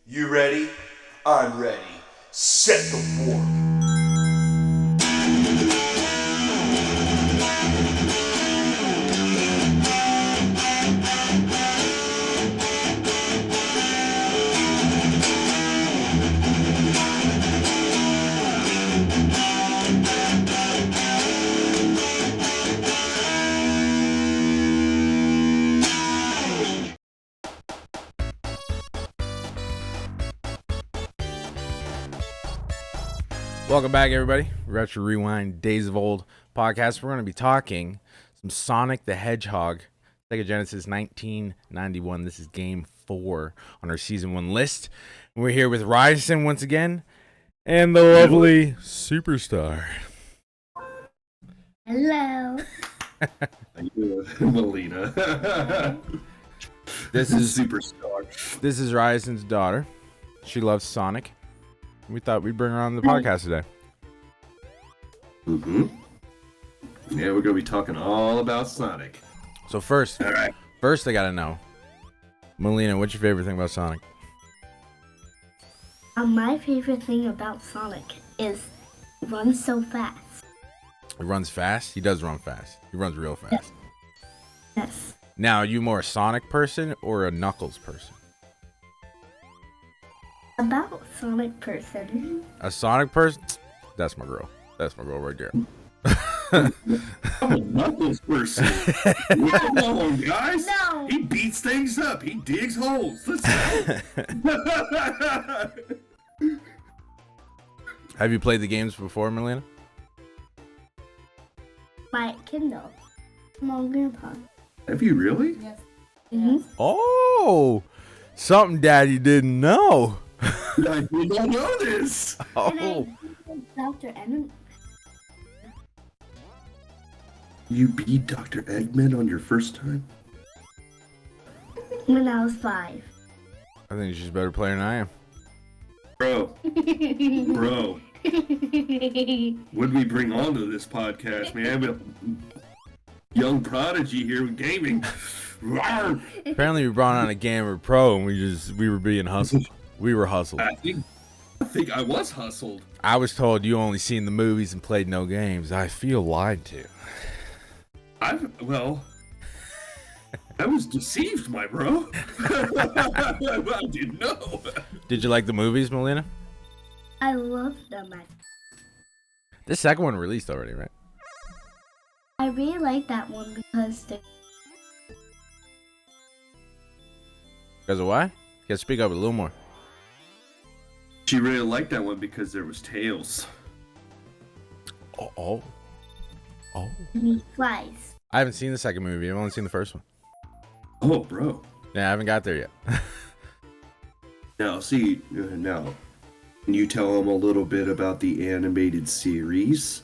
You ready? I'm ready. Set the warp. Welcome back, everybody. Retro Rewind Days of Old podcast. We're going to be talking some Sonic the Hedgehog, Sega Genesis 1991. This is game 4 on our season 1 list. We're here with Ryuson once again and the lovely Superstar. Hello. Melina. This is Superstar. This is Ryuson's daughter. She loves Sonic. We thought we'd bring her on the podcast today. Mm-hmm. Yeah, we're going to be talking all about Sonic. So first, All right. I got to know, Melina, what's your favorite thing about Sonic? My favorite thing about Sonic is he runs so fast. He runs fast? He does run fast. He runs real fast. Yes. Now, are you more a Sonic person or a Knuckles person? About Sonic person. A Sonic person? That's my girl. That's my girl right there. I'm a Knuckles person. Come on, guys. No. He beats things up. He digs holes. Let's go. Have you played the games before, Melina? My Kindle. Small grandpa. Have you really? Yes. Mm-hmm. Oh, something Daddy didn't know. I don't know this. Oh, Dr. Eggman. You beat Dr. Eggman on your first time? When I was 5. I think she's a better player than I am. Bro, what did we bring onto this podcast, man? A young prodigy here with gaming. Rawr. Apparently, we brought on a gamer pro, and we were being hustled. We were hustled. I think I was hustled. I was told you only seen the movies and played no games. I feel lied to. I was deceived, my bro. I didn't know. Did you like the movies, Melina? I love them. The second one released already, right? I really like that one because Because of why? You gotta speak up a little more. She really liked that one because there was tails. Oh. he flies. I haven't seen the second movie. I've only seen the first one. Oh, bro. Yeah, I haven't got there yet. Now, can you tell them a little bit about the animated series?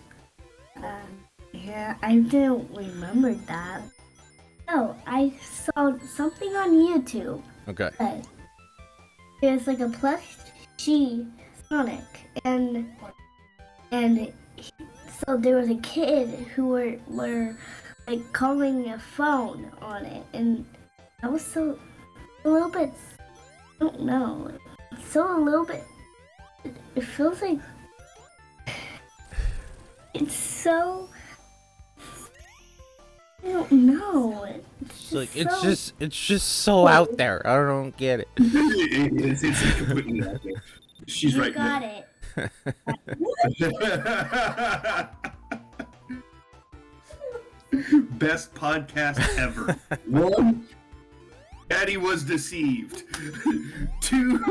Yeah, I don't remember that. Oh, I saw something on YouTube. Okay. There's like a plushie Sonic, and so there was a kid who were like calling a phone on it, and I was so a little bit, I don't know, so a little bit. It feels like it's so. I don't know. It's just so out there. I don't get it. It's completely out there. She's You right. got it. Best podcast ever. 1, Daddy was deceived. 2,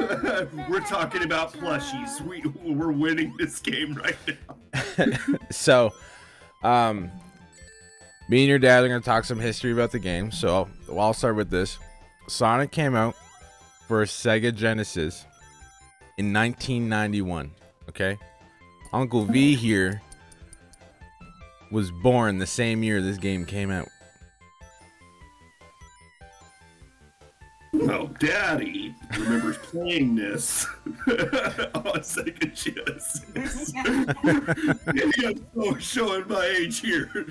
we're talking about plushies. We're winning this game right now. So, me and your dad are gonna talk some history about the game. So, I'll start with this. Sonic came out for Sega Genesis in 1991. Okay, Uncle V here was born the same year this game came out. Well, Daddy remembers playing this on Sega Genesis. Maybe I'm showing my age here.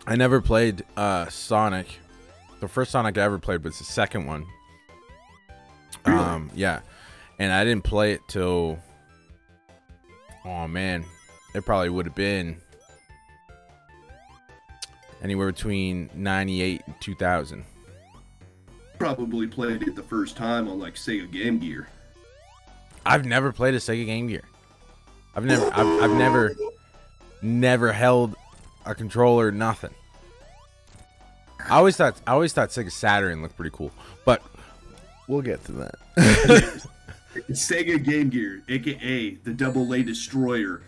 I never played Sonic. The first Sonic I ever played was the second one. Really? Yeah, and I didn't play it till, oh man, it probably would have been anywhere between 98 and 2000. Probably played it the first time on like Sega Game Gear. I've never played a Sega Game Gear. I've never held a controller, nothing. I always thought Sega Saturn looked pretty cool, but we'll get to that. Sega Game Gear, aka the Double A Destroyer,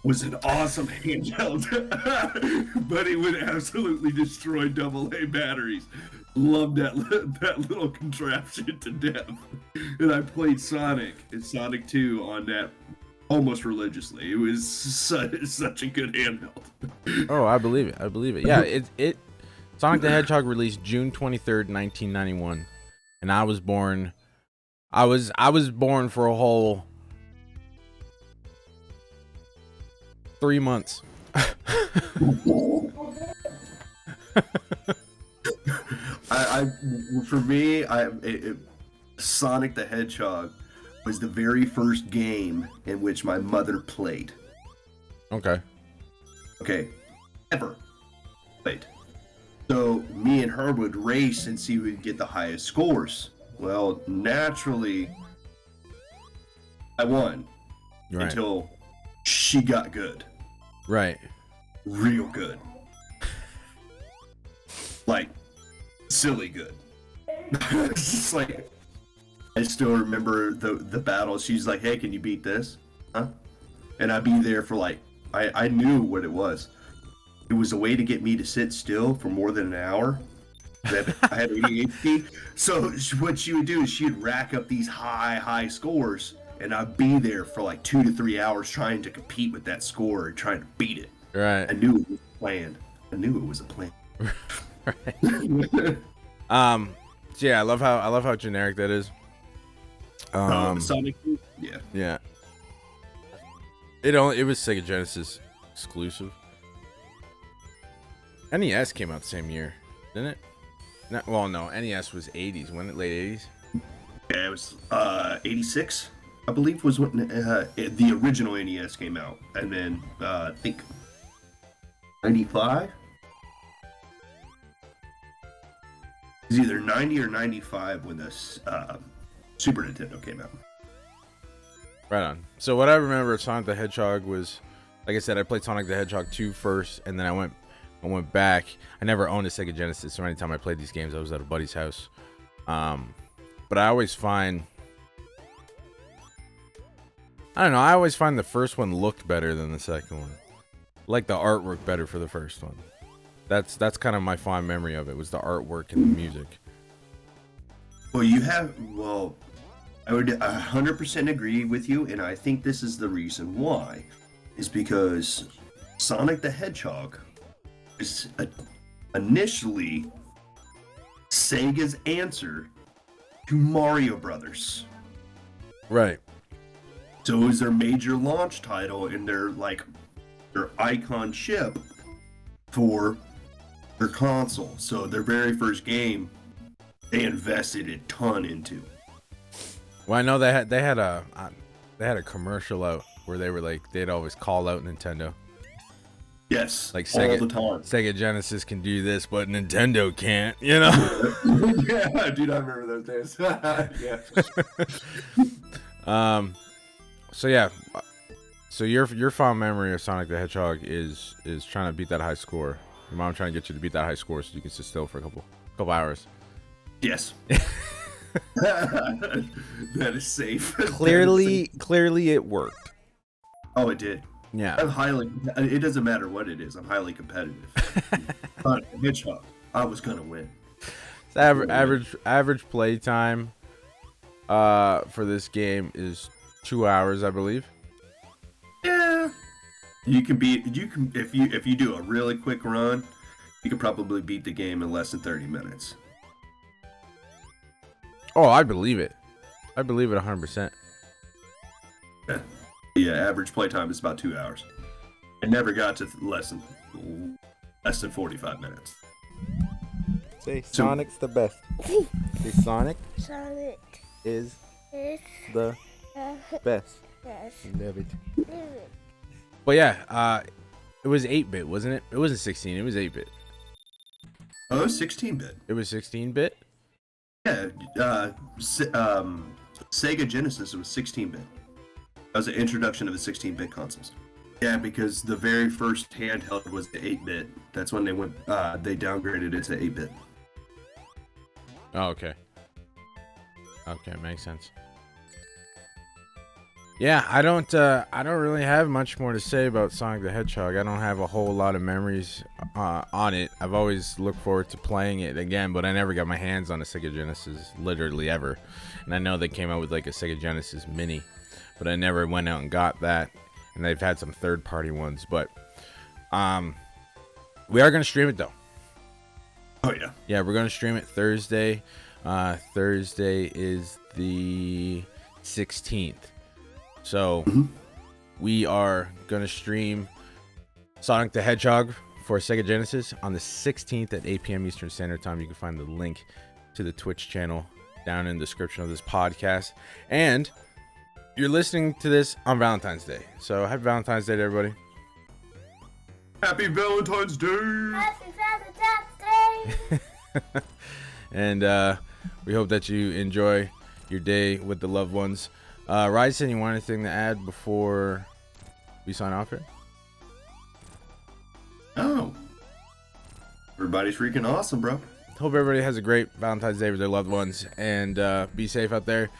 was an awesome handheld, but it would absolutely destroy Double A batteries. Loved that little contraption to death. And I played Sonic and Sonic 2 on that almost religiously. It was such a good handheld. Oh, I believe it. Yeah, it Sonic the Hedgehog released June 23rd, 1991, and I was born for a whole 3 months. Sonic the Hedgehog was the very first game in which my mother played. Okay. Ever played. So me and her would race and see who would get the highest scores. Well, naturally, I won. Right. Until she got good. Right. Real good. Like, silly good. It's just like, I still remember the battle. She's like, hey, can you beat this? Huh? And I'd be there for like, I knew what it was. It was a way to get me to sit still for more than an hour. I had ADHD. So what she would do is she'd rack up these high scores, and I'd be there for like 2 to 3 hours trying to compete with that score and trying to beat it. Right. I knew it was planned. I knew it was a plan. Right. So yeah, I love how generic that is. Sonic. Yeah. Yeah. It was Sega Genesis exclusive. NES came out the same year, didn't it? No, NES was 80s, wasn't it? Late 80s? Yeah, it was 86, I believe, was when the original NES came out. And then I think 95? It was either 90 or 95 when the Super Nintendo came out. Right on. So what I remember of Sonic the Hedgehog was, like I said, I played Sonic the Hedgehog 2 first, and then I went back. I never owned a Sega Genesis, so anytime I played these games, I was at a buddy's house. But I always find the first one looked better than the second one. I like the artwork better for the first one. That's kind of my fond memory of it, was the artwork and the music. I would 100% agree with you, and I think this is the reason why. Is because Sonic the Hedgehog is initially Sega's answer to Mario Brothers. Right. So it was their major launch title and their icon chip for their console. So their very first game, they invested a ton into. Well, I know they had a commercial out where they were like, they'd always call out Nintendo. Yes, like Sega, all the time. Sega Genesis can do this, but Nintendo can't, you know? Yeah, dude, I remember those days. Yeah. So your fond memory of Sonic the Hedgehog is trying to beat that high score. Your mom trying to get you to beat that high score so you can sit still for a couple hours. Yes. That is safe. Clearly it worked. Oh, it did. Yeah. It doesn't matter what it is. I'm highly competitive. Hedgehog, I was gonna win. Average play time for this game is 2 hours, I believe. Yeah. If you do a really quick run, you could probably beat the game in less than 30 minutes. Oh, I believe it. I believe it 100%. Yeah, average playtime is about 2 hours. I never got to less than 45 minutes. Say Sonic's the best. Say Sonic. Sonic. is It's the best. yes. Love it. But yeah, it was 8-bit, wasn't it? It wasn't 16. It was 8-bit. Oh, 16-bit. It was 16-bit. Yeah. Sega Genesis was 16-bit. That was the introduction of the 16-bit consoles. Yeah, because the very first handheld was the 8-bit. That's when they downgraded it to 8-bit. Oh, okay. Okay, makes sense. Yeah, I don't really have much more to say about Sonic the Hedgehog. I don't have a whole lot of memories on it. I've always looked forward to playing it again, but I never got my hands on a Sega Genesis, literally ever. And I know they came out with like a Sega Genesis Mini, but I never went out and got that. And they've had some third-party ones, but we are gonna stream it though. Oh yeah. Yeah, we're gonna stream it Thursday. Thursday is the 16th. So we are going to stream Sonic the Hedgehog for Sega Genesis on the 16th at 8 p.m. Eastern Standard Time. You can find the link to the Twitch channel down in the description of this podcast. And you're listening to this on Valentine's Day. So happy Valentine's Day to everybody. Happy Valentine's Day! Happy Valentine's Day. And we hope that you enjoy your day with the loved ones. Ryuson, you want anything to add before we sign off here? Oh. Everybody's freaking awesome, bro. Hope everybody has a great Valentine's Day with their loved ones, and be safe out there.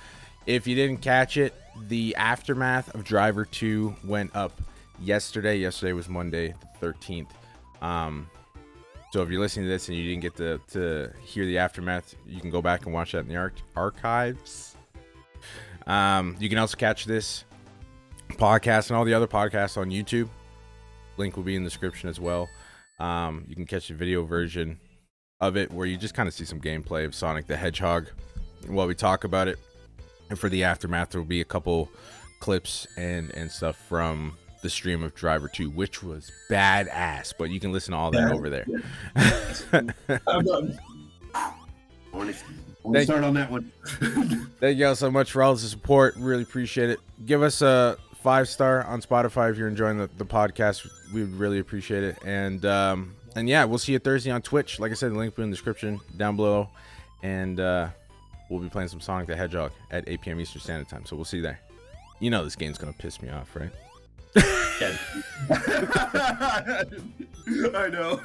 If you didn't catch it, the aftermath of Driver 2 went up yesterday. Yesterday was Monday the 13th. So if you're listening to this and you didn't get to hear the aftermath, you can go back and watch that in the archives. You can also catch this podcast and all the other podcasts on YouTube. Link will be in the description as well. You can catch the video version of it where you just kind of see some gameplay of Sonic the Hedgehog while we talk about it. And for the aftermath, there will be a couple clips and stuff from the stream of Driver 2, which was badass. But you can listen to all that over there. I want to start on that one. Thank you all so much for all the support. Really appreciate it. Give us a 5-star on Spotify if you're enjoying the podcast. We would really appreciate it. And yeah, we'll see you Thursday on Twitch. Like I said, the link will be in the description down below. And we'll be playing some Sonic the Hedgehog at 8 p.m. Eastern Standard Time. So we'll see you there. You know this game's going to piss me off, right? I know.